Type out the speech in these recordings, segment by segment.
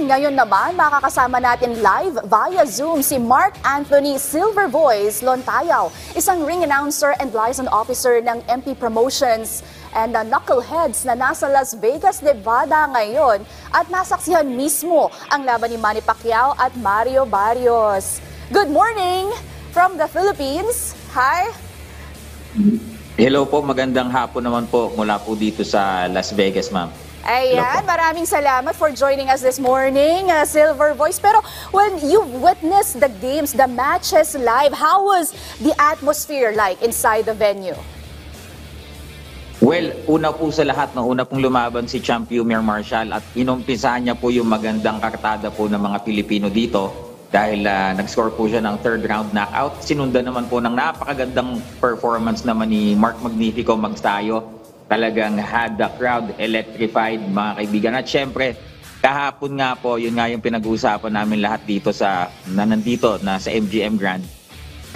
ngayon naman makakasama natin live via Zoom si Mark Anthony Silver Voice Lontayaw, isang ring announcer and liaison officer ng MP Promotions and the Knuckleheads na nasa Las Vegas, Nevada ngayon at nasaksihan mismo ang laban ni Manny Pacquiao at Mario Barrios. Good morning from the Philippines. Hi! Hello po, magandang hapon naman po mula po dito sa Las Vegas, ma'am. Ayan, maraming salamat for joining us this morning, Silver Voice. Pero when you witnessed the games, the matches live, how was the atmosphere like inside the venue? Well, una po sa lahat, una pong lumaban si Champ Yumir Marshall at inumpisahan niya po yung magandang kartada po ng mga Pilipino dito dahil nag-score po siya ng third round knockout. Sinundan naman po ng napakagandang performance naman ni Mark Magnifico Magsayo. Talagang had the crowd electrified, mga kaibigan. At syempre, kahapon nga po, yun nga yung pinag-uusapan namin lahat dito nandito na sa MGM Grand.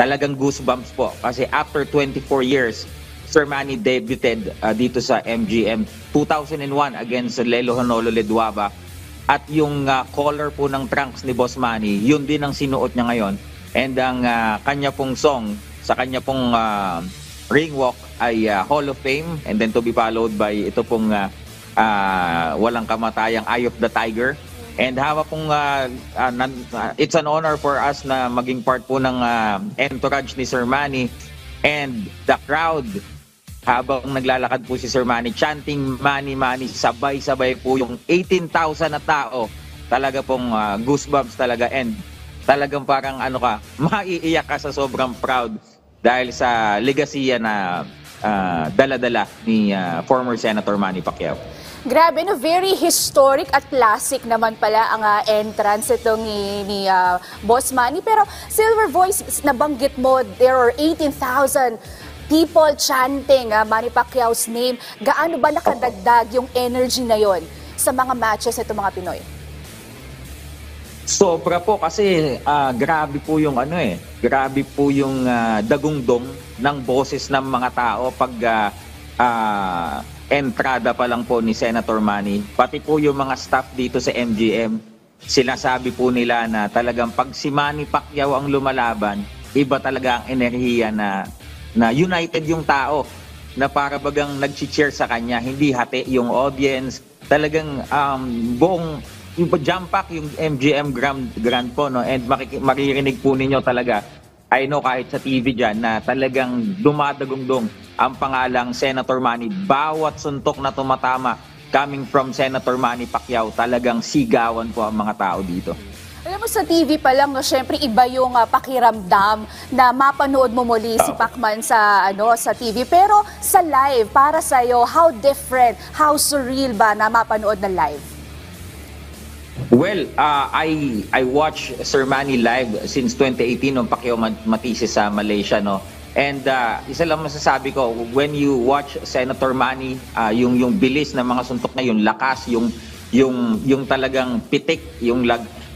Talagang goosebumps po. Kasi after 24 years, Sir Manny debuted dito sa MGM 2001 against Lelo Honolulu Duaba. At yung color po ng trunks ni Boss Manny, yun din ang sinuot niya ngayon. And ang kanya pong song, sa kanya pong ring walk ay Hall of Fame, and then to be followed by ito pong walang kamatayang Eye of the Tiger. And haba pong it's an honor for us na maging part po ng entourage ni Sir Manny. And the crowd, habang naglalakad po si Sir Manny, chanting Manny, Manny, sabay-sabay po yung 18,000 na tao. Talaga pong goosebumps talaga, and talagang parang maiiyak ka sa sobrang proud dahil sa legasiya na dala-dala ni former Senator Manny Pacquiao. Grabe, no? Very historic at classic naman pala ang entrance ito ni Boss Manny. Pero Silver Voice, nabanggit mo, there are 18,000 people chanting Manny Pacquiao's name. Gaano ba nakadagdag yung energy na yon sa mga matches ito mga Pinoy? Sobra po kasi grabe po yung grabe po yung dagungdong ng boses ng mga tao pag entrada pa lang po ni Senator Manny. Pati po yung mga staff dito sa MGM, sinasabi po nila na talagang pag si Manny Pacquiao ang lumalaban, iba talaga ang enerhiya na united yung tao, na para bagang nag-cheer sa kanya, hindi hati yung audience. Talagang buong jump pack yung MGM Grand po, no? And maririnig po ninyo talaga, I know kahit sa TV dyan, na talagang dumadagundong ang pangalang Senator Manny. Bawat suntok na tumatama coming from Senator Manny Pacquiao, talagang sigawan po ang mga tao dito. Alam mo, sa TV pa lang, no, syempre iba yung pakiramdam na mapanood mo muli si Pacman sa TV. Pero sa live, para sa'yo, how different, how surreal ba na mapanood na live? Well, I watch Sir Manny live since 2018 nung Pacquiao matisi sa Malaysia, no. And isa lang masasabi ko, when you watch Senator Manny, yung bilis ng mga suntok na, yung lakas, yung talagang pitik, yung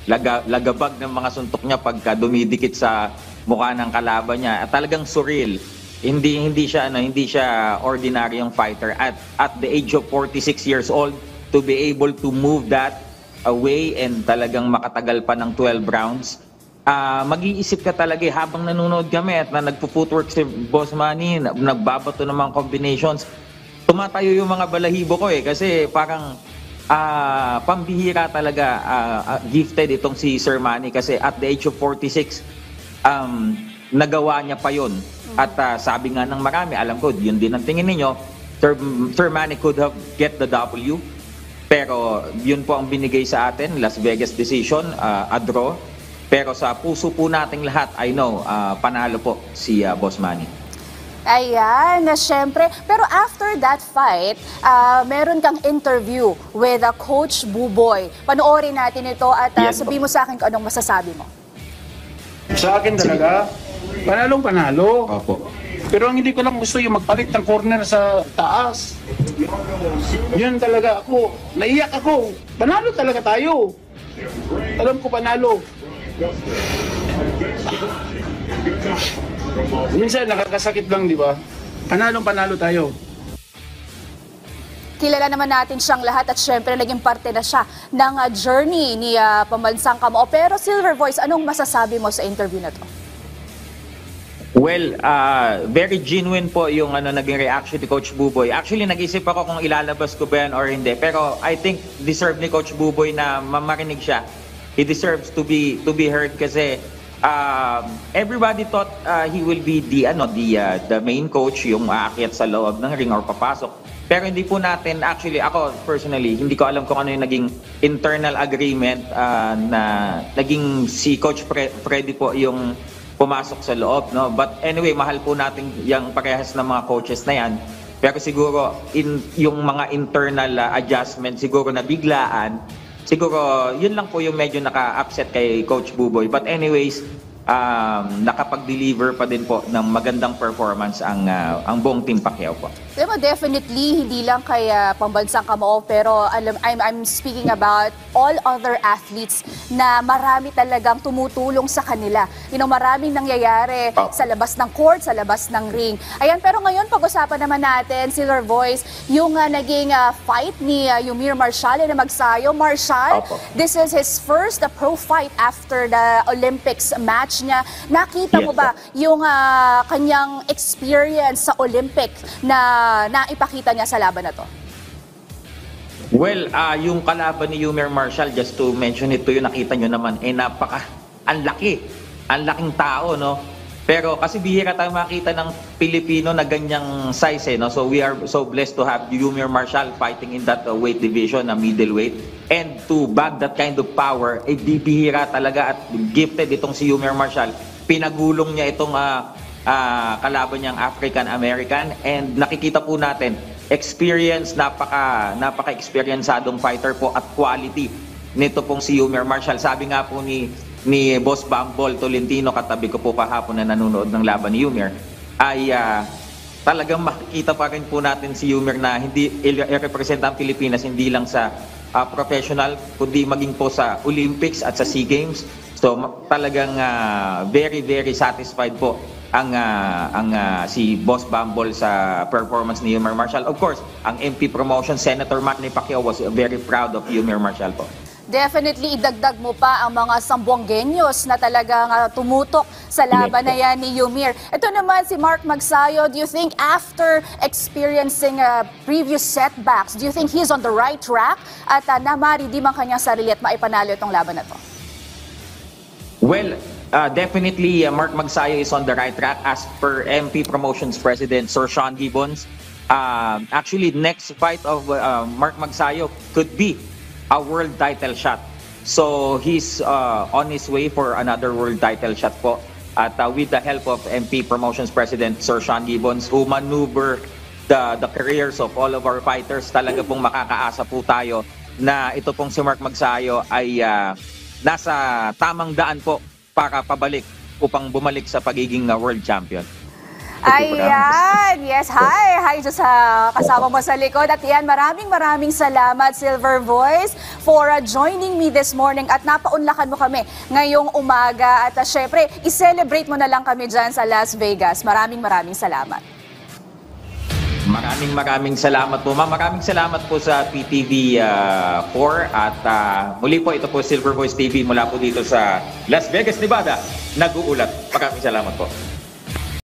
lagabag ng mga suntok niya pagka dumidikit sa mukha ng kalaban niya, talagang surreal. Hindi siya ordinaryong fighter at the age of 46 years old to be able to move that away and talagang makatagal pa ng 12 rounds. Mag-iisip ka talaga habang nanonood kami at nagpo-footwork si Boss Manny, nagbabato ng mga combinations. Tumatayo yung mga balahibo ko kasi parang pambihira talaga, gifted itong si Sir Manny kasi at the age of 46 nagawa niya pa yun. At sabi nga ng marami, alam ko yun din ang tingin ninyo, Sir Manny could have get the W. Pero yun po ang binigay sa atin, Las Vegas decision, a draw. Pero sa puso po nating lahat, I know, panalo po si Boss Manny. Ayan, syempre. Pero after that fight, meron kang interview with Coach Buboy. Panoorin natin ito at sabihin mo sa akin kung anong masasabi mo. Sa akin talaga, panalong panalo. Opo. Pero ang hindi ko lang gusto yung magpalit ng corner sa taas. Yun talaga ako. Naiyak ako. Panalo talaga tayo. Alam ko panalo. Minsan nakakasakit lang, di ba? Panalo tayo. kilala naman natin siyang lahat at syempre naging parte na siya ng journey ni Pambansang Kamao. Pero Silver Voice, anong masasabi mo sa interview na to? Well, very genuine po yung naging reaction ni Coach Buboy. Actually, nag-isip ako kung ilalabas ko ba yan or hindi. Pero I think deserve ni Coach Buboy na mamarinig siya. He deserves to be heard kasi everybody thought he will be the main coach, yung aakyat sa loob ng ring or papasok. Pero hindi po natin, actually ako personally, hindi ko alam kung ano yung naging internal agreement na naging si Coach Freddy po yung pumasok sa loob, no? But anyway, mahal po natin yung parehas ng mga coaches na yan. Pero siguro yung mga internal adjustment siguro na biglaan, siguro yun lang po yung medyo naka-upset kay Coach Buboy. But anyways, nakapag-deliver pa din po ng magandang performance ang buong Team Pacquiao po. Diba, definitely, hindi lang kay Pambansang Kamao, pero I'm speaking about all other athletes na marami talagang tumutulong sa kanila. Maraming nangyayari sa labas ng court, sa labas ng ring. Ayan, pero ngayon, pag-usapan naman natin, Silver Voice, yung naging fight ni Yumir Marshal na Magsayo. Marshal, this is his first pro fight after the Olympics match niya. Nakita mo ba yung kanyang experience sa Olympic na naipakita niya sa laban na to? Well, yung kalaban ni Yumir Marshal, just to mention it to you, nakita nyo naman, ang laking tao, no? Pero kasi bihira tayo makita ng Pilipino na ganyang size, no? So we are so blessed to have Yumir Marshal fighting in that weight division, na middleweight. And to bag that kind of power, bihira talaga at gifted itong si Yumir Marshal. Pinagulong niya itong kalaban niyang African-American, and nakikita po natin, experience, napaka-experiensadong fighter po at quality nito pong si Yumir Marshal. Sabi nga po ni Boss Bambol Tolentino, katabi ko po kahapon na nanonood ng laban ni Yumir, ay talagang makikita pa rin po natin si Yumir na hindi i-represent ang Pilipinas hindi lang sa professional, kundi maging po sa Olympics at sa SEA Games. So talagang very, very satisfied po si Boss Bambol sa performance ni Yumir Marshal. Of course, ang MP promotion, Senator Manny Pacquiao was very proud of Yumir Marshal po. Definitely, idagdag mo pa ang mga Sambuangueños na talagang tumutok sa laban na yan ni Yumir. Ito naman si Mark Magsayo, do you think after experiencing previous setbacks, do you think he's on the right track at namaridim ang kanyang sarili at maipanalo itong laban na to? Well, definitely, Mark Magsayo is on the right track as per MP Promotions President Sir Sean Gibbons. Actually, next fight of Mark Magsayo could be a world title shot. So he's on his way for another world title shot po. At with the help of MP Promotions President Sir Sean Gibbons, who maneuver the careers of all of our fighters, talaga pong makakaasa po tayo na ito pong si Mark Magsayo ay nasa tamang daan po para pabalik upang bumalik sa pagiging world champion. Ayan, yes, hi sa kasama mo sa likod. At yan, maraming salamat, Silver Voice, for joining me this morning at napaunlakan mo kami ngayong umaga. At syempre, i-celebrate mo na lang kami dyan sa Las Vegas. Maraming salamat. Maraming salamat po, ma'am. Maraming salamat po sa PTV 4 at muli po, ito po Silver Voice TV mula po dito sa Las Vegas, Nevada. Nag-uulat. Maraming salamat po.